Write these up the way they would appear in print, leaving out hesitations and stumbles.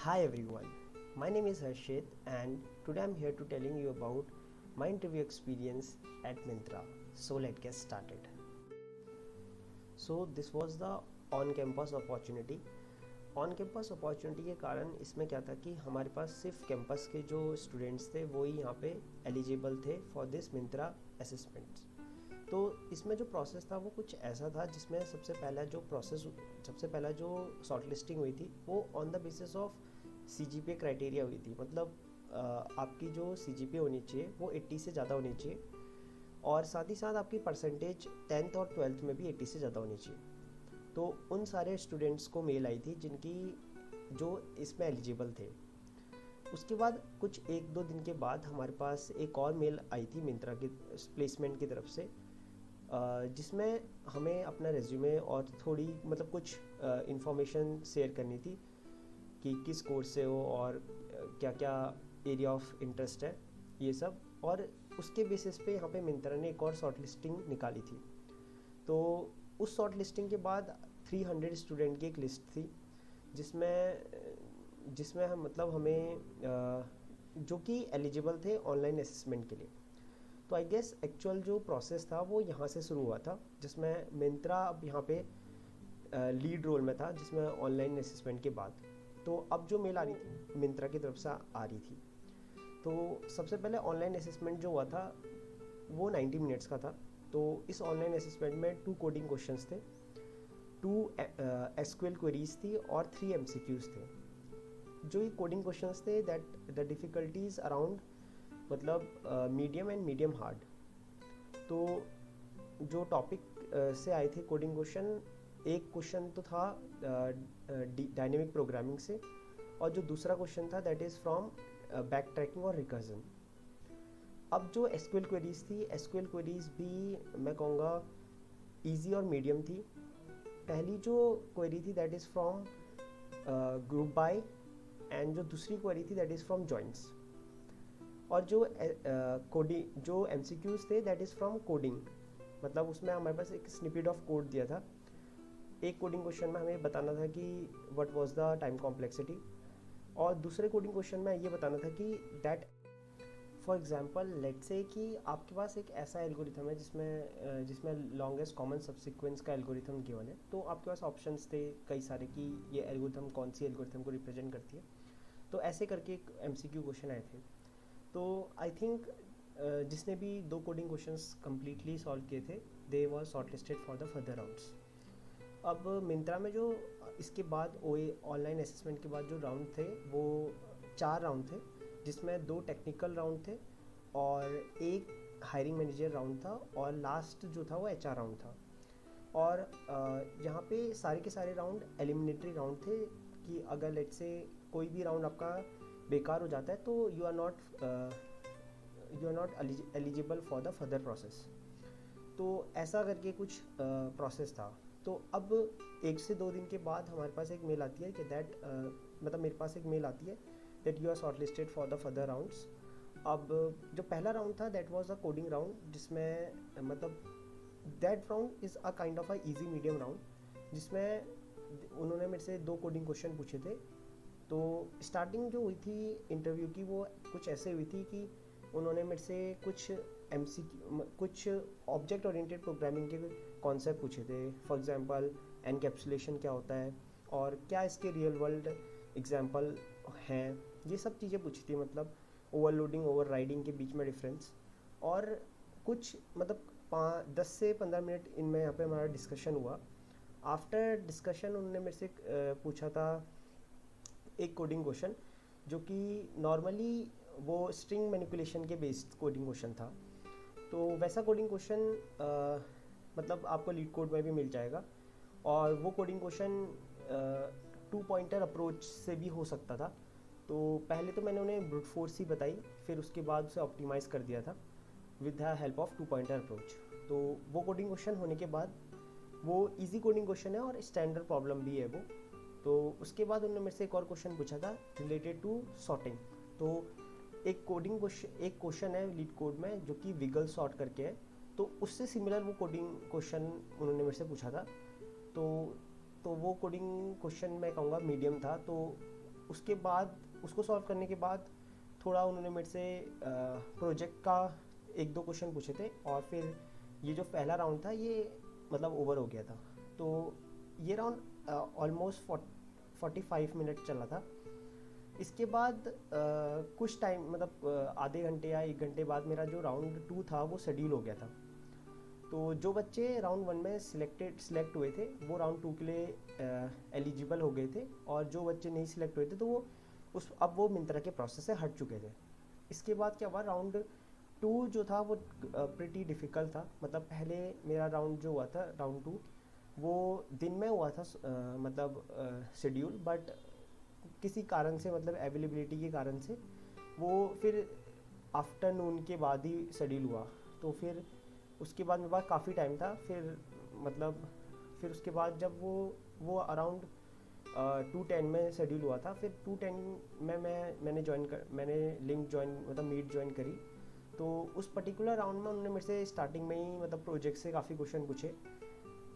Hi everyone, my name is Harshit and today I'm here to telling you about my interview experience at Myntra. So let's get started. So this was the on campus opportunity. On campus opportunity के कारण इसमें क्या था कि हमारे पास सिर्फ campus के जो स्टूडेंट्स थे वो ही यहाँ पे एलिजिबल थे फॉर दिस मिंत्रा असेसमेंट्स। तो इसमें जो प्रोसेस था वो कुछ ऐसा था जिसमें सबसे पहला जो शॉर्ट लिस्टिंग हुई थी वो on the basis of CGPA criteria हुई थी। मतलब आपकी जो CGPA होनी चाहिए वो 80 से ज़्यादा होनी चाहिए और साथ ही साथ आपकी परसेंटेज 10th और 12th में भी 80 से ज़्यादा होनी चाहिए। तो उन सारे स्टूडेंट्स को मेल आई थी जिनकी जो इसमें एलिजिबल थे। उसके बाद कुछ 1-2 दिन के बाद हमारे पास एक और मेल आई थी मिंत्रा की प्लेसमेंट की तरफ से, जिसमें हमें अपना रेज्यूमे और थोड़ी मतलब कुछ इन्फॉर्मेशन शेयर करनी थी कि किस कोर्स से हो और क्या क्या एरिया ऑफ इंटरेस्ट है ये सब। और उसके बेसिस पे यहाँ पे मिंत्रा ने एक और शॉर्ट लिस्टिंग निकाली थी। तो उस शॉर्ट लिस्टिंग के बाद 300 स्टूडेंट की एक लिस्ट थी जिसमें जिसमें हम मतलब हमें जो कि एलिजिबल थे ऑनलाइन असेसमेंट के लिए। तो आई गेस एक्चुअल जो प्रोसेस था वो यहाँ से शुरू हुआ था, जिसमें मिंत्रा अब यहाँ पे लीड रोल में था जिसमें ऑनलाइन असेसमेंट के बाद। तो अब जो मेल आ रही थी मिंत्रा की तरफ से आ रही थी। तो सबसे पहले ऑनलाइन असेसमेंट जो हुआ था वो 90 मिनट्स का था। तो इस ऑनलाइन असेसमेंट में 2 कोडिंग क्वेश्चंस थे, 2 SQL क्वेरीज थी और 3 MCQs थे। जो ये कोडिंग क्वेश्चंस थे दैट द डिफ़िकल्टीज अराउंड मतलब मीडियम एंड मीडियम हार्ड। तो जो टॉपिक से आए थे कोडिंग क्वेश्चन, एक क्वेश्चन तो था डायनेमिक प्रोग्रामिंग से और जो दूसरा क्वेश्चन था that is from back tracking और रिकर्जन। अब जो SQL क्वेरीज थी, SQL क्वेरीज भी मैं कहूँगा ईजी और मीडियम थी। पहली जो क्वेरी थी that is from group by and जो दूसरी क्वेरी थी दैट इज़ फ्रॉम जॉइंट्स। और जो कोडिंग जो MCQs थे दैट इज़ फ्रॉम कोडिंग। मतलब उसमें हमारे पास एक स्निपेट ऑफ कोड दिया था। एक कोडिंग क्वेश्चन में हमें बताना था कि what was the time complexity और दूसरे कोडिंग क्वेश्चन में ये बताना था कि that for example let's say कि आपके पास एक ऐसा एल्गोरिथम है जिसमें लॉन्गेस्ट कॉमन सबसीक्वेंस का एल्गोरिथम गिवन है। तो आपके पास ऑप्शंस थे कई सारे कि ये एल्गोरिथम कौन सी एल्गोरिथम को रिप्रेजेंट करती है। तो ऐसे करके एक MCQ क्वेश्चन आए थे। तो आई थिंक जिसने भी 2 कोडिंग क्वेश्चंस कम्प्लीटली सॉल्व किए थे they were short listed for the further rounds. अब मिंत्रा में जो इसके बाद ऑनलाइन असेसमेंट के बाद जो राउंड थे वो 4 राउंड थे, जिसमें 2 टेक्निकल राउंड थे और एक हायरिंग मैनेजर राउंड था और लास्ट जो था वो HR राउंड था। और यहाँ पे सारे के सारे राउंड एलिमिनेटरी राउंड थे कि अगर लेट्स से कोई भी राउंड आपका बेकार हो जाता है तो you are not eligible for the further process. तो ऐसा करके कुछ प्रोसेस था। तो अब 1 से 2 दिन के बाद हमारे पास एक मेल आती है कि मतलब मेरे पास एक मेल आती है that you are short listed for the further rounds. अब जो पहला राउंड था that was a coding round, जिसमें मतलब that round is a kind of a easy medium round, जिसमें उन्होंने मेरे से 2 कोडिंग क्वेश्चन पूछे थे। तो स्टार्टिंग जो हुई थी इंटरव्यू की वो कुछ ऐसे हुई थी कि उन्होंने मेरे से कुछ ऑब्जेक्ट ओरिएंटेड प्रोग्रामिंग के कॉन्सेप्ट पूछे थे। फॉर एग्जांपल एनकैप्सुलेशन क्या होता है और क्या इसके रियल वर्ल्ड एग्जांपल हैं, ये सब चीज़ें पूछी थी। मतलब ओवरलोडिंग ओवरराइडिंग के बीच में डिफरेंस और कुछ मतलब 10 से 15 मिनट इनमें यहाँ पे हमारा डिस्कशन हुआ। आफ्टर डिस्कशन उन्होंने मेरे से पूछा था एक कोडिंग क्वेश्चन जो कि नॉर्मली वो स्ट्रिंग मैनिपुलेशन के बेस्ड कोडिंग क्वेश्चन था। तो वैसा कोडिंग क्वेश्चन मतलब आपको लीड कोड में भी मिल जाएगा और वो कोडिंग क्वेश्चन 2 पॉइंटर अप्रोच से भी हो सकता था। तो पहले तो मैंने उन्हें ब्रूट फोर्स ही बताई, फिर उसके बाद उसे ऑप्टिमाइज़ कर दिया था with the help of 2 pointer approach. तो वो कोडिंग क्वेश्चन होने के बाद वो इजी कोडिंग क्वेश्चन है और स्टैंडर्ड प्रॉब्लम भी है वो। तो उसके बाद उन्होंने मेरे से एक और क्वेश्चन पूछा था रिलेटेड टू सॉर्टिंग। तो एक क्वेश्चन है लीड कोड में जो कि विगल सॉर्ट करके है। तो उससे सिमिलर वो कोडिंग क्वेश्चन उन्होंने मेरे से पूछा था। तो वो कोडिंग क्वेश्चन मैं कहूँगा मीडियम था। तो उसके बाद उसको सॉल्व करने के बाद थोड़ा उन्होंने मेरे से प्रोजेक्ट का एक दो क्वेश्चन पूछे थे, और फिर ये जो पहला राउंड था ये मतलब ओवर हो गया था। तो ये राउंड ऑलमोस्ट 45 मिनट चला था। इसके बाद कुछ टाइम मतलब आधे घंटे या 1 घंटे बाद मेरा जो राउंड 2 था वो शेड्यूल हो गया था। तो जो बच्चे राउंड 1 में सिलेक्ट हुए थे वो राउंड 2 के लिए एलिजिबल हो गए थे, और जो बच्चे नहीं सिलेक्ट हुए थे तो अब वो मिंत्रा के प्रोसेस से हट चुके थे। इसके बाद क्या हुआ, राउंड 2 जो था वो प्रिटी डिफ़िकल्ट था। मतलब पहले मेरा राउंड जो हुआ था राउंड 2 वो दिन में हुआ था, मतलब शेड्यूल, बट किसी कारण से मतलब अवेलेबिलिटी के कारण से वो फिर आफ्टरनून के बाद ही शेड्यूल हुआ। तो फिर उसके बाद मेरे पास काफ़ी टाइम था, फिर मतलब फिर उसके बाद जब वो अराउंड 2:10 में शेड्यूल हुआ था, फिर 2:10 में मैंने लिंक ज्वाइन मतलब मीट ज्वाइन करी। तो उस पर्टिकुलर राउंड में उन्होंने मेरे से स्टार्टिंग में ही मतलब प्रोजेक्ट से काफ़ी क्वेश्चन पूछे।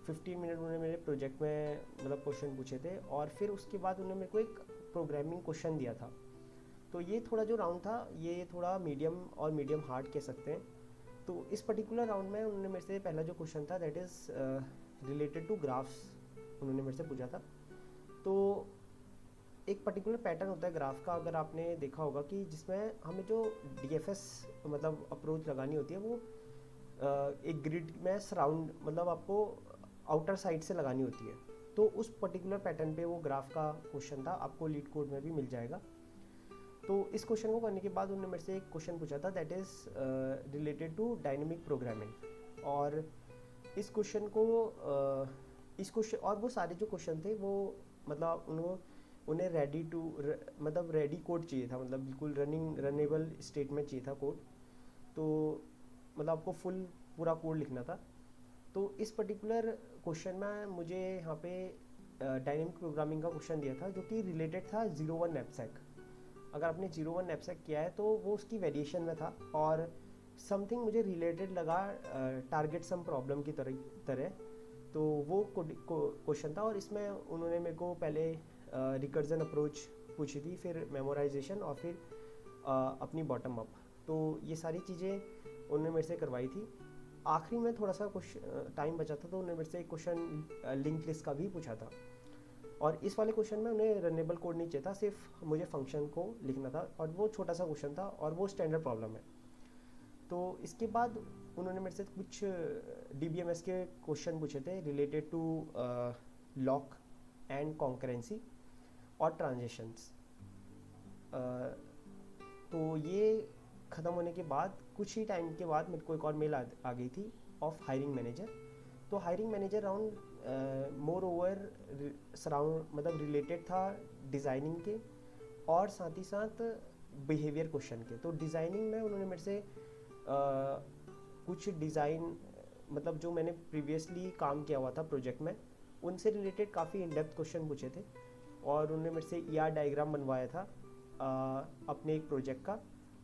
15 मिनट उन्होंने मेरे प्रोजेक्ट में मतलब क्वेश्चन पूछे थे, और फिर उसके बाद उन्होंने मेरे को एक प्रोग्रामिंग क्वेश्चन दिया था। तो ये थोड़ा जो राउंड था ये थोड़ा मीडियम और मीडियम हार्ड कह सकते हैं। तो इस पर्टिकुलर राउंड में उन्होंने मेरे से पहला जो क्वेश्चन था that is related to graphs उन्होंने मेरे से पूछा था। तो एक पर्टिकुलर पैटर्न होता है ग्राफ का, अगर आपने देखा होगा, कि जिसमें हमें जो डीएफएस मतलब अप्रोच लगानी होती है वो एक ग्रिड में सराउंड मतलब आपको आउटर साइड से लगानी होती है। तो उस पर्टिकुलर पैटर्न पे वो ग्राफ का क्वेश्चन था, आपको लीड कोड में भी मिल जाएगा। तो इस क्वेश्चन को करने के बाद उन्होंने मेरे से एक क्वेश्चन पूछा था that is related to dynamic programming. और इस क्वेश्चन को इस क्वेश्चन और वो सारे जो क्वेश्चन थे वो मतलब उन्हें मतलब रेडी कोड चाहिए था, मतलब बिल्कुल रनेबल स्टेट में चाहिए था कोड। तो मतलब आपको पूरा कोड लिखना था। तो इस पर्टिकुलर क्वेश्चन में मुझे यहाँ पे डायनेमिक प्रोग्रामिंग का क्वेश्चन दिया था जो कि रिलेटेड था 01 नैपसैक। अगर आपने 01 नैपसैक किया है तो वो उसकी वेरिएशन में था, और समथिंग मुझे रिलेटेड लगा टारगेट सम प्रॉब्लम की तरह। तो वो क्वेश्चन था, और इसमें उन्होंने मेरे को पहले रिकर्जन अप्रोच पूछी थी, फिर मेमोराइजेशन, और फिर अपनी बॉटम अप। तो ये सारी चीज़ें उन्होंने मेरे से करवाई थी। आखिरी में थोड़ा सा कुछ टाइम बचा था तो उन्होंने मेरे से एक क्वेश्चन लिंक लिस्ट का भी पूछा था, और इस वाले क्वेश्चन में उन्हें रनेबल कोड नहीं चाहिए था, सिर्फ मुझे फंक्शन को लिखना था, और वो छोटा सा क्वेश्चन था और वो स्टैंडर्ड प्रॉब्लम है। तो इसके बाद उन्होंने मेरे से कुछ DBMS के क्वेश्चन पूछे थे related to lock and concurrency और ट्रांजिशंस। तो ये ख़त्म होने के बाद कुछ ही टाइम के बाद मेरे को एक और मेल आ गई थी ऑफ हायरिंग मैनेजर। तो hiring manager round more over surround मतलब रिलेटेड था डिज़ाइनिंग के और साथ ही साथ बिहेवियर क्वेश्चन के। तो डिज़ाइनिंग में उन्होंने मेरे से कुछ डिज़ाइन मतलब जो मैंने प्रीवियसली काम किया हुआ था प्रोजेक्ट में उनसे रिलेटेड काफ़ी इन डेप्थ क्वेश्चन पूछे थे, और उन्होंने मेरे से ER डायग्राम बनवाया था अपने एक प्रोजेक्ट का।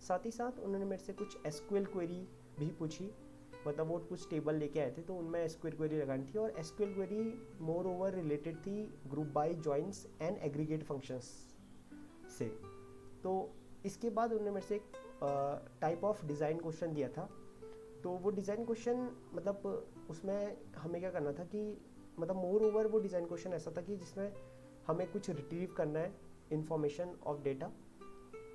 साथ ही साथ उन्होंने मेरे से कुछ SQL क्वेरी भी पूछी, मतलब वो कुछ टेबल लेके आए थे तो उनमें SQL क्वेरी लगानी थी, और SQL query more over related थी group by joints and aggregate functions से। तो इसके बाद उन्होंने मेरे से एक टाइप ऑफ डिज़ाइन क्वेश्चन दिया था। तो वो डिज़ाइन क्वेश्चन मतलब उसमें हमें क्या करना था कि मतलब मोर ओवर वो डिज़ाइन क्वेश्चन ऐसा था कि जिसमें हमें कुछ रिट्रीव करना है इंफॉर्मेशन ऑफ डेटा,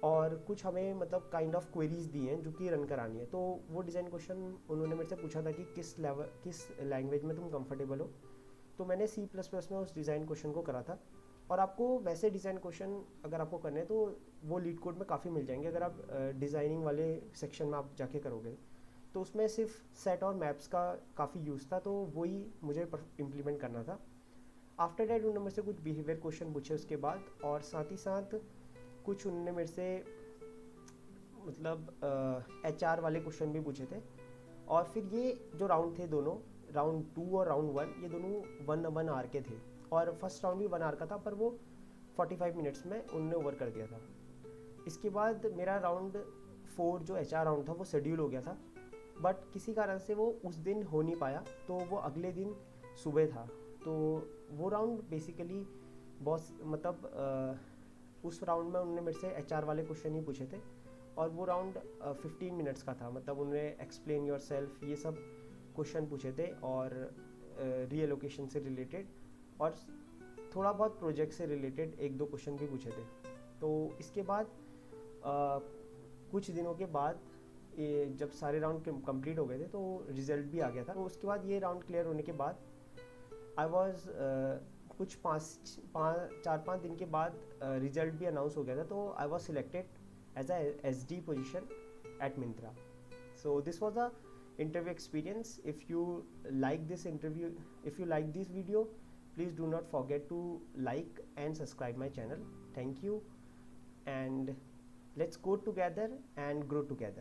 और कुछ हमें मतलब काइंड ऑफ क्वेरीज दी हैं जो कि रन करानी है। तो वो डिज़ाइन क्वेश्चन उन्होंने मेरे से पूछा था कि किस लैंग्वेज में तुम कंफर्टेबल हो। तो मैंने C++ में उस डिज़ाइन क्वेश्चन को करा था। और आपको वैसे डिज़ाइन क्वेश्चन अगर आपको करने हैं तो वो लीड कोड में काफ़ी मिल जाएंगे अगर आप डिज़ाइनिंग वाले सेक्शन में आप जाके करोगे। तो उसमें सिर्फ सेट और मैप्स का काफ़ी यूज़ था, तो वही मुझे इम्प्लीमेंट करना था। आफ्टर डैट उन्होंने मेरे से कुछ बिहेवियर क्वेश्चन पूछे उसके बाद, और साथ ही साथ कुछ उन्होंने मेरे से मतलब HR वाले क्वेश्चन भी पूछे थे। और फिर ये जो राउंड थे दोनों, राउंड 2 और राउंड 1, ये दोनों 1 आवर के थे, और फर्स्ट राउंड भी 1 आवर का था पर वो 45 मिनट्स में उन्होंने ओवर कर दिया था। इसके बाद मेरा राउंड 4 जो HR राउंड था वो शेड्यूल हो गया था, बट किसी कारण से वो उस दिन हो नहीं पाया, तो वो अगले दिन सुबह था। तो वो राउंड बेसिकली बहुत मतलब उस राउंड में उन्होंने मेरे से HR वाले क्वेश्चन ही पूछे थे, और वो राउंड 15 मिनट्स का था। मतलब उन्होंने एक्सप्लेन योर सेल्फ ये सब क्वेश्चन पूछे थे, और रीएलोकेशन से रिलेटेड और थोड़ा बहुत प्रोजेक्ट से रिलेटेड एक दो क्वेश्चन भी पूछे थे। तो इसके बाद कुछ दिनों के बाद ये जब सारे राउंड कंप्लीट हो गए थे तो रिजल्ट भी आ गया था। तो उसके बाद ये राउंड क्लियर होने के बाद आई वॉज कुछ 4-5 दिन के बाद रिजल्ट भी अनाउंस हो गया था। तो I was selected as a SD position at Myntra. So this was a interview experience. If you like this interview, if you like this video, please do not forget to like and subscribe my channel. Thank you, and let's go together and grow together.